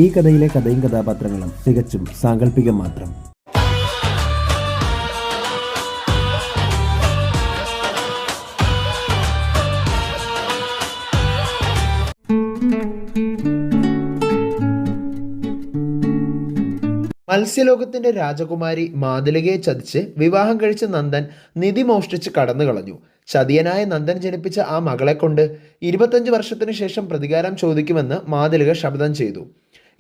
ഈ കഥയിലെ കഥയും കഥാപാത്രങ്ങളും തികച്ചും സാങ്കല്പികം മാത്രം. മത്സ്യലോകത്തിന്റെ രാജകുമാരി മാതുലികയെ ചതിച്ച് വിവാഹം കഴിച്ച നന്ദൻ നിധി മോഷ്ടിച്ച് കടന്നു കളഞ്ഞു. ചതിയനായ നന്ദൻ ജനിപ്പിച്ച ആ മകളെ കൊണ്ട് 25 വർഷത്തിനു ശേഷം പ്രതികാരം ചോദിക്കുമെന്ന് മാതുലിക ശപഥം ചെയ്തു.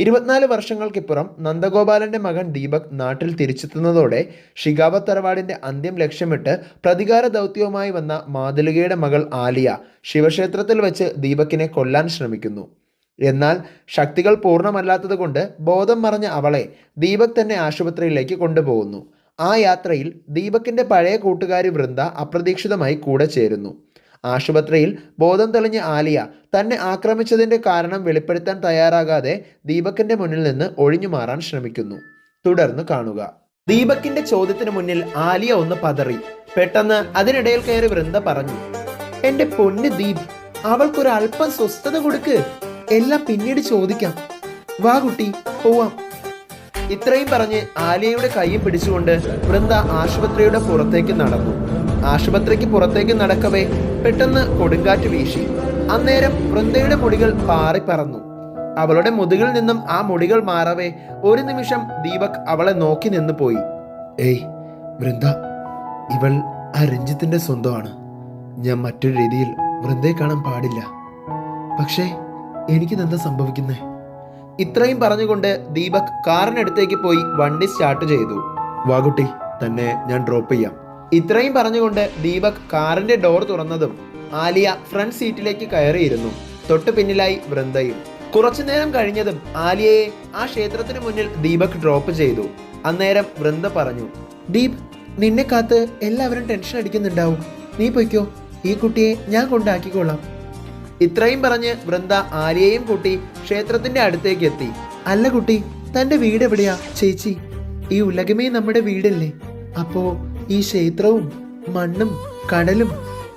24 വർഷങ്ങൾക്കിപ്പുറം നന്ദഗോപാലന്റെ മകൻ ദീപക് നാട്ടിൽ തിരിച്ചെത്തുന്നതോടെ ഷികാവത് തറവാടിന്റെ അന്ത്യം ലക്ഷ്യമിട്ട് പ്രതികാര ദൗത്യവുമായി വന്ന മാതുലികയുടെ മകൾ ആലിയ ശിവക്ഷേത്രത്തിൽ വെച്ച് ദീപകിനെ കൊല്ലാൻ ശ്രമിക്കുന്നു. എന്നാൽ ശക്തികൾ പൂർണ്ണമല്ലാത്തതുകൊണ്ട് ബോധം മറഞ്ഞ അവളെ ദീപക് തന്നെ ആശുപത്രിയിലേക്ക് കൊണ്ടുപോകുന്നു. ആ യാത്രയിൽ ദീപകിന്റെ പഴയ കൂട്ടുകാരി വൃന്ദ അപ്രതീക്ഷിതമായി കൂടെ ചേരുന്നു. ആശുപത്രിയിൽ ബോധം തെളിഞ്ഞ ആലിയ തന്നെ ആക്രമിച്ചതിന്റെ കാരണം വെളിപ്പെടുത്താൻ തയ്യാറാകാതെ ദീപകിന്റെ മുന്നിൽ നിന്ന് ഒഴിഞ്ഞു മാറാൻ ശ്രമിക്കുന്നു. തുടർന്ന് കാണുക. ദീപകിന്റെ ചോദ്യത്തിന് മുന്നിൽ ആലിയ ഒന്ന് പതറി. പെട്ടെന്ന് അതിനിടയിൽ കയറി വൃന്ദ പറഞ്ഞു, എന്റെ പൊന്ന് ദീപ്, അവൾക്കൊരു അല്പം സ്വസ്ഥത കൊടുക്ക്, എല്ലാം പിന്നീട് ചോദിക്കാം, വാ കുട്ടി പോവാം. ഇത്രയും പറഞ്ഞ് ആലിയയുടെ കൈയും പിടിച്ചുകൊണ്ട് വൃന്ദ ആശുപത്രിയുടെ പുറത്തേക്ക് നടന്നു. ആശുപത്രിക്ക് പുറത്തേക്ക് നടക്കവേ പെട്ടെന്ന് കൊടുങ്കാറ്റ് വീശി. അന്നേരം വൃന്ദയുടെ മുടികൾ പാറിപ്പറന്നു. അവളുടെ മുതുകിൽ നിന്നും ആ മുടികൾ മാറവേ ഒരു നിമിഷം ദീപക് അവളെ നോക്കി നിന്ന് പോയി. ഏയ് വൃന്ദ, ഇവൾ ആ രഞ്ജിത്തിന്റെ സ്വന്തമാണ്. ഞാൻ മറ്റൊരു രീതിയിൽ വൃന്ദയെ കാണാൻ പാടില്ല. പക്ഷേ എനിക്കിതെന്താ സംഭവിക്കുന്നേ? ഇത്രയും പറഞ്ഞുകൊണ്ട് ദീപക് കാറിനടുത്തേക്ക് പോയി വണ്ടി സ്റ്റാർട്ട് ചെയ്തു. വാകുട്ടി, തന്നെ ഞാൻ ഡ്രോപ്പ് ചെയ്യാം. ഇത്രയും പറഞ്ഞുകൊണ്ട് ദീപക് കാറിന്റെ ഡോർ തുറന്നതും ആലിയ ഫ്രണ്ട് സീറ്റിലേക്ക് കയറിയിരുന്നു. തൊട്ടു പിന്നിലായി വൃന്ദയും. കുറച്ചുനേരം കഴിഞ്ഞതും ആലിയയെ ആ ക്ഷേത്രത്തിന് മുന്നിൽ ദീപക് ഡ്രോപ്പ് ചെയ്തു. അന്നേരം വൃന്ദ പറഞ്ഞു, ദീപ്, നിന്നെ കാത്ത് എല്ലാവരും ടെൻഷൻ അടിക്കുന്നുണ്ടാവും. നീ പൊയ്ക്കോ, ഈ കുട്ടിയെ ഞാൻ കൊണ്ടാക്കിക്കോളാം. ഇത്രയും പറഞ്ഞ് വൃന്ദ ആലിയയും കൂട്ടി ക്ഷേത്രത്തിന്റെ അടുത്തേക്ക് എത്തി. അല്ല കുട്ടി, തന്റെ വീട് എവിടെയാ ചേച്ചി? ഈ ഉലകമേ നമ്മുടെ വീടല്ലേ? അപ്പോ ഈ ക്ഷേത്രവും മണ്ണും കടലും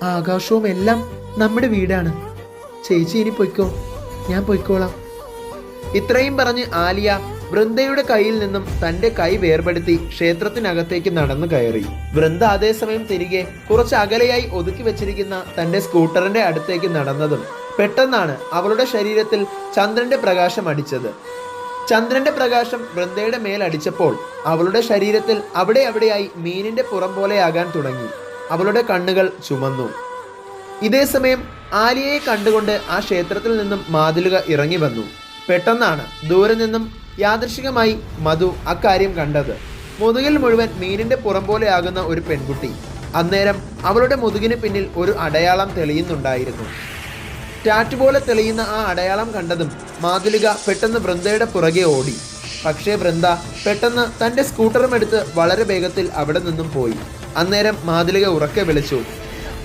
ആകാശവും എല്ലാം നമ്മുടെ വീടാണ്. ചേച്ചി ഇനി പൊയ്ക്കോ, ഞാൻ പൊയ്ക്കോളാം. ഇത്രയും പറഞ്ഞ് ആലിയ വൃന്ദയുടെ കയ്യിൽ നിന്നും തന്റെ കൈ വേർപെടുത്തി ക്ഷേത്രത്തിനകത്തേക്ക് നടന്നു കയറി. വൃന്ദ അതേസമയം തിരികെ കുറച്ച് അകലെയായി ഒതുക്കി വെച്ചിരിക്കുന്ന തന്റെ സ്കൂട്ടറിന്റെ അടുത്തേക്ക് നടന്നതും പെട്ടെന്നാണ് അവളുടെ ശരീരത്തിൽ ചന്ദ്രന്റെ പ്രകാശം അടിച്ചത്. ചന്ദ്രന്റെ പ്രകാശം വൃന്ദയുടെ മേൽ അടിച്ചപ്പോൾ അവളുടെ ശരീരത്തിൽ അവിടെയായി മീനിന്റെ പുറം പോലെയാകാൻ തുടങ്ങി. അവളുടെ കണ്ണുകൾ ചുമന്നു. ഇതേസമയം ആലിയയെ കണ്ടുകൊണ്ട് ആ ക്ഷേത്രത്തിൽ നിന്നും മാതുലിക ഇറങ്ങി വന്നു. പെട്ടെന്നാണ് ദൂരെ നിന്നും യാദൃശികമായി മധു അക്കാര്യം കണ്ടത്. മുതുകിൽ മുഴുവൻ മീനിന്റെ പുറം പോലെയാകുന്ന ഒരു പെൺകുട്ടി. അന്നേരം അവളുടെ മുതുകിന് പിന്നിൽ ഒരു അടയാളം തെളിയുന്നുണ്ടായിരുന്നു. ടാറ്റു പോലെ തെളിയുന്ന ആ അടയാളം കണ്ടതും മാതുലിക പെട്ടെന്ന് വൃന്ദയുടെ പുറകെ ഓടി. പക്ഷേ വൃന്ദ പെട്ടെന്ന് തന്റെ സ്കൂട്ടറും എടുത്ത് വളരെ വേഗത്തിൽ അവിടെ നിന്നും പോയി. അന്നേരം മാതുലിക ഉറക്കെ വിളിച്ചു,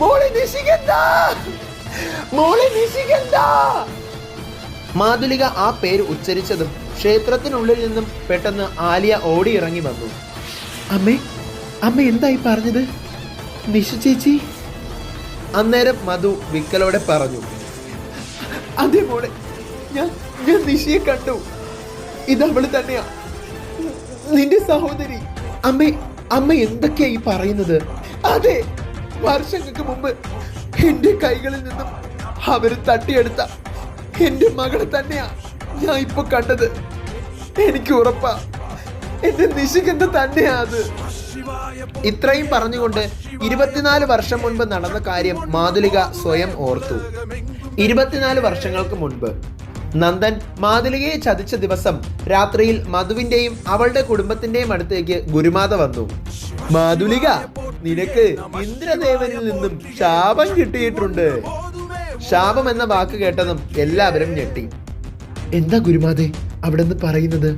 മോളെ നിശികന്ത, മോളെ നിശികന്ത. മാതുലിക ആ പേര് ഉച്ചരിച്ചതും ക്ഷേത്രത്തിനുള്ളിൽ നിന്നും പെട്ടെന്ന് ആലിയ ഓടി ഇറങ്ങി വന്നു. അമ്മേ, അമ്മ എന്തായി പറഞ്ഞത്? നിശ ചേച്ചി. അന്നേരം മധു വിക്കലോടെ പറഞ്ഞു, അതെ മോളെ, ഞാൻ നിശയെ കണ്ടു. ഇതവള് തന്നെയാ, നിന്റെ സഹോദരി. അമ്മ എന്തൊക്കെയാ ഈ പറയുന്നത്? അതെ, വർഷങ്ങൾക്ക് മുമ്പ് എന്റെ കൈകളിൽ നിന്നും അവര് തട്ടിയെടുത്ത എന്റെ മകളെ തന്നെയാ ഞാൻ ഇപ്പൊ കണ്ടത്. എനിക്ക് ഉറപ്പാ, എന്റെ നിശികന്ത തന്നെയാ അത്. ഇത്രയും പറഞ്ഞുകൊണ്ട് 24 വർഷം മുൻപ് നടന്ന കാര്യം മാതുലിക സ്വയം ഓർത്തു. 24 വർഷങ്ങൾക്ക് മുൻപ് നന്ദൻ മാതുലികയെ ചതിച്ച ദിവസം രാത്രിയിൽ മധുവിന്റെയും അവളുടെ കുടുംബത്തിന്റെയും അടുത്തേക്ക് ഗുരുമാത വന്നു. മാതുലിക, നിനക്ക് ഇന്ദ്രദേവനിൽ നിന്നും ശാപം കിട്ടിയിട്ടുണ്ട്. ശാപം എന്ന വാക്ക് കേട്ടതും എല്ലാവരും ഞെട്ടി. എന്താ ഗുരുമാതേ അവിടെ നിന്ന് പറയുന്നത്?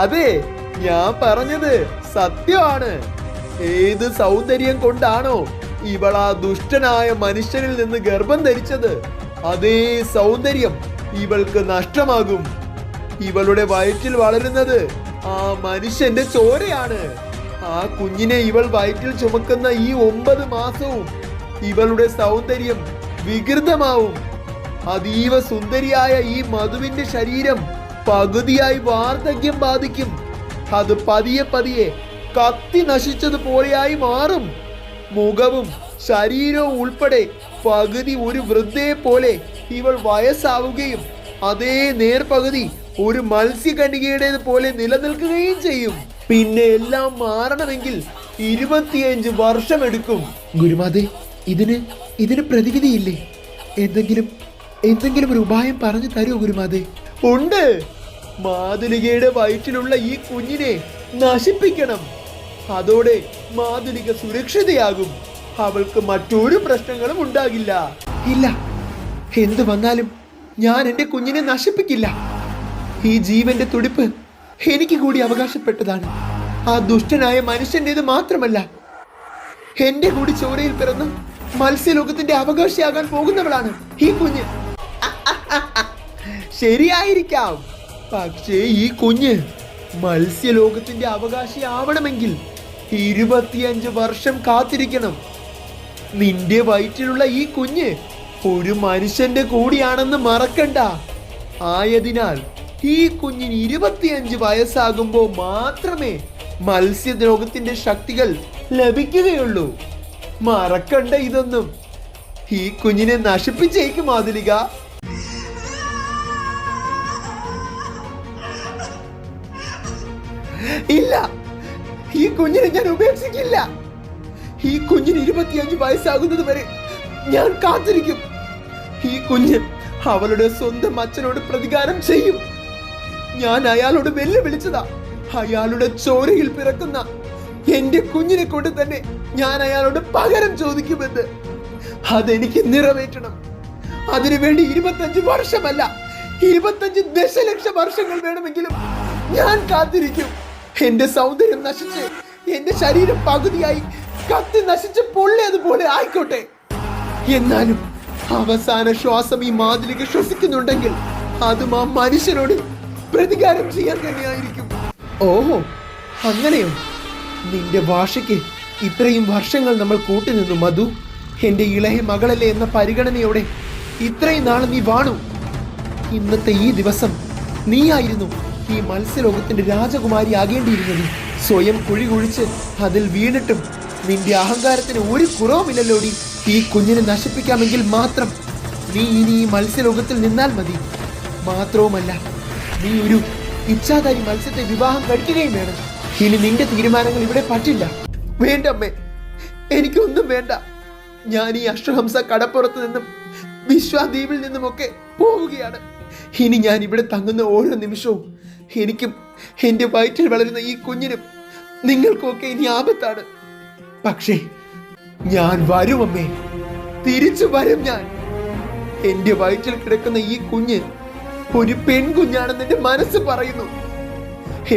അതെ, ഞാൻ പറഞ്ഞത് സത്യമാണ്. ഏത് സൗന്ദര്യം കൊണ്ടാണോ ഇവൾ ആ ദുഷ്ടനായ മനുഷ്യനിൽ നിന്ന് ഗർഭം ധരിച്ചത്, അതേ സൗന്ദര്യം ഇവൾക്ക് നഷ്ടമാകും. ഇവളുടെ വയറ്റിൽ വളരുന്നത് ആ മനുഷ്യന്റെ ചോരയാണ്. ആ കുഞ്ഞിനെ ഇവൾ വയറ്റിൽ ചുമക്കുന്ന ഈ 9 മാസവും ഇവളുടെ സൗന്ദര്യം വികൃതമാവും. അതീവ സുന്ദരിയായ ഈ മധുവിന്റെ ശരീരം പകുതിയായി വാർദ്ധക്യം ബാധിക്കും. അത് പതിയെ പതിയെ കത്തി നശിച്ചതുപോലെയായി മാറും. മുഖവും ശരീരവും ഉൾപ്പെടെ പകുതി ഒരു വൃദ്ധയെ പോലെ ഇവൾ വയസ്സാവുകയും അതേ നേർപകുതി ഒരു മത്സ്യകന്യകയുടേത് പോലെ നിലനിൽക്കുകയും ചെയ്യും. പിന്നെ എല്ലാം മാറണമെങ്കിൽ 25 വർഷമെടുക്കും. ഗുരുമാതേ, ഇതിന് പ്രതിവിധിയില്ലേ? എന്തെങ്കിലും ഒരു ഉപായം പറഞ്ഞു തരൂ ഗുരുമാതേ. ഉണ്ട്. മാതുലികയുടെ വയറ്റിലുള്ള ഈ കുഞ്ഞിനെ നശിപ്പിക്കണം. അതോടെ മാതുലിക സുരക്ഷിതയാകും. അവൾക്ക് മറ്റൊരു പ്രശ്നങ്ങളും ഉണ്ടാകില്ല. ഇല്ല, എന്ത് വന്നാലും ഞാൻ എന്റെ കുഞ്ഞിനെ നശിപ്പിക്കില്ല. ഈ ജീവന്റെ തുടിപ്പ് എനിക്ക് കൂടി അവകാശപ്പെട്ടതാണ്. ആ ദുഷ്ടനായ മനുഷ്യന്റേത് മാത്രമല്ല, എന്റെ കൂടി ചോരയിൽ പിറന്ന് മത്സ്യലോകത്തിന്റെ അവകാശിയാകാൻ പോകുന്നവളാണ് ഈ കുഞ്ഞ്. ശരിയായിരിക്കാം, പക്ഷേ ഈ കുഞ്ഞ് മത്സ്യലോകത്തിന്റെ അവകാശിയാവണമെങ്കിൽ 25 വർഷം കാത്തിരിക്കണം. നിന്റെ വയറ്റിലുള്ള ഈ കുഞ്ഞ് ഒരു മനുഷ്യന്റെ കൂടിയാണെന്ന് മറക്കണ്ട. ആയതിനാൽ ഈ കുഞ്ഞിന് 25 വയസ്സാകുമ്പോൾ മാത്രമേ മത്സ്യലോകത്തിന്റെ ശക്തികൾ ലഭിക്കുകയുള്ളൂ. മറക്കണ്ട ഇതൊന്നും. ഈ കുഞ്ഞിനെ നശിപ്പിച്ചേക്കും മാതുലിക. ഇല്ല, ഈ കുഞ്ഞിനെ ഞാൻ ഉപേക്ഷിക്കില്ല. ഈ കുഞ്ഞിന് 25 വയസ്സാകുന്നത് വരെ ഞാൻ കാത്തിരിക്കും. ഈ കുഞ്ഞ് അവളുടെ സ്വന്തം അച്ഛനോട് പ്രതികാരം ചെയ്യും. ഞാൻ അയാളോട് വെല്ലുവിളിച്ചതാ. അയാളുടെ ചോരയിൽ പിറക്കുന്ന എന്റെ കുഞ്ഞിനെ കൊണ്ട് തന്നെ ഞാൻ അയാളോട് പകരം ചോദിക്കുമെന്ന്. അതെനിക്ക് നിറവേറ്റണം. അതിനുവേണ്ടി 25 വർഷമല്ല, 25 ദശലക്ഷം വർഷങ്ങൾ വേണമെങ്കിലും ഞാൻ കാത്തിരിക്കും. എന്റെ സൗന്ദര്യം നശിച്ച് എന്റെ ശരീരം പകുതിയായി കത്തി നശിച്ച് പൊള്ളിയതുപോലെ ആയിക്കോട്ടെ. എന്നാലും അവസാന ശ്വാസം ഈ മാതുലിക ശ്വസിക്കുന്നുണ്ടെങ്കിൽ അതും ആ മനുഷ്യനോട് പ്രതികാരം ചെയ്യാൻ തന്നെയായിരിക്കും. ഓഹോ, അങ്ങനെയോ? നിന്റെ ഭാഷയ്ക്ക് ഇത്രയും വർഷങ്ങൾ നമ്മൾ കൂട്ടുനിന്നു മധു. എന്റെ ഇളയ മകളല്ലേ എന്ന പരിഗണനയോടെ ഇത്രയും നാൾ നീ വാണു. ഇന്നത്തെ ഈ ദിവസം നീയായിരുന്നു ഈ മത്സ്യലോകത്തിന്റെ രാജകുമാരി ആകേണ്ടിയിരുന്നത്. സ്വയം കുഴി കുഴിച്ച് അതിൽ വീണിട്ടും നിന്റെ അഹങ്കാരത്തിന് ഒരു കുറവുമില്ലല്ലോടി. ഈ കുഞ്ഞിനെ നശിപ്പിക്കാമെങ്കിൽ മാത്രം നീ ഇനി ഈ മത്സ്യലോകത്തിൽ നിന്നാൽ മതി. മാത്രവുമല്ല, നീ ഒരു ഇച്ഛാധാരി മത്സ്യത്തെ വിവാഹം കഴിക്കുകയും വേണം. ഇനി നിന്റെ തീരുമാനങ്ങൾ ഇവിടെ പറ്റില്ല. വേണ്ടമ്മേ, എനിക്കൊന്നും വേണ്ട. ഞാൻ ഈ അഷ്ടഹംസ കടപ്പുറത്ത് നിന്നും വിശ്വാദ്വീപിൽ നിന്നുമൊക്കെ പോവുകയാണ്. ഇനി ഞാൻ ഇവിടെ തങ്ങുന്ന ഓരോ നിമിഷവും എനിക്കും എന്റെ വയറ്റിൽ വളരുന്ന ഈ കുഞ്ഞിനും നിങ്ങൾക്കൊക്കെ ഇനി ആപത്താണ്. പക്ഷേ ഞാൻ വരും അമ്മേ, തിരിച്ചു വരും ഞാൻ. എന്റെ വയറ്റിൽ കിടക്കുന്ന ഈ കുഞ്ഞ് ഒരു പെൺകുഞ്ഞാണെന്ന് എന്റെ മനസ്സ് പറയുന്നു.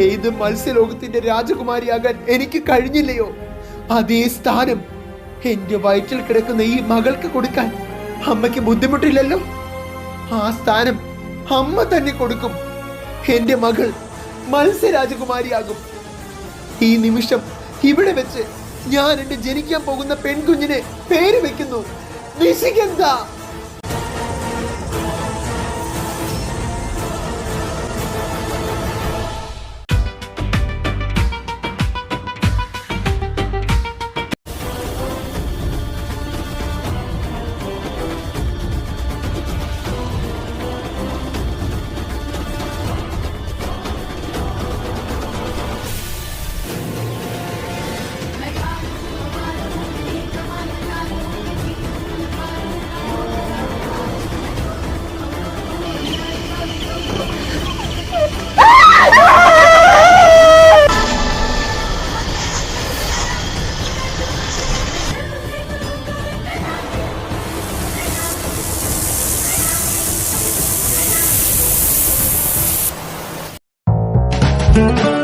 ഏത് മത്സ്യലോകത്തിന്റെ രാജകുമാരിയാകാൻ എനിക്ക് കഴിഞ്ഞില്ലയോ, അതേ സ്ഥാനം എന്റെ വയറ്റിൽ കിടക്കുന്ന ഈ മകൾക്ക് കൊടുക്കാൻ അമ്മയ്ക്ക് ബുദ്ധിമുട്ടില്ലല്ലോ. ആ സ്ഥാനം അമ്മ തന്നെ കൊടുക്കും. എന്റെ മകൾ മത്സ്യരാജകുമാരിയാകും. ഈ നിമിഷം ഇവിടെ വെച്ച് ഞാൻ എന്റെ ജനിക്കാൻ പോകുന്ന പെൺകുഞ്ഞിനെ പേര് വെക്കുന്നു നിശികന്ത. Thank you.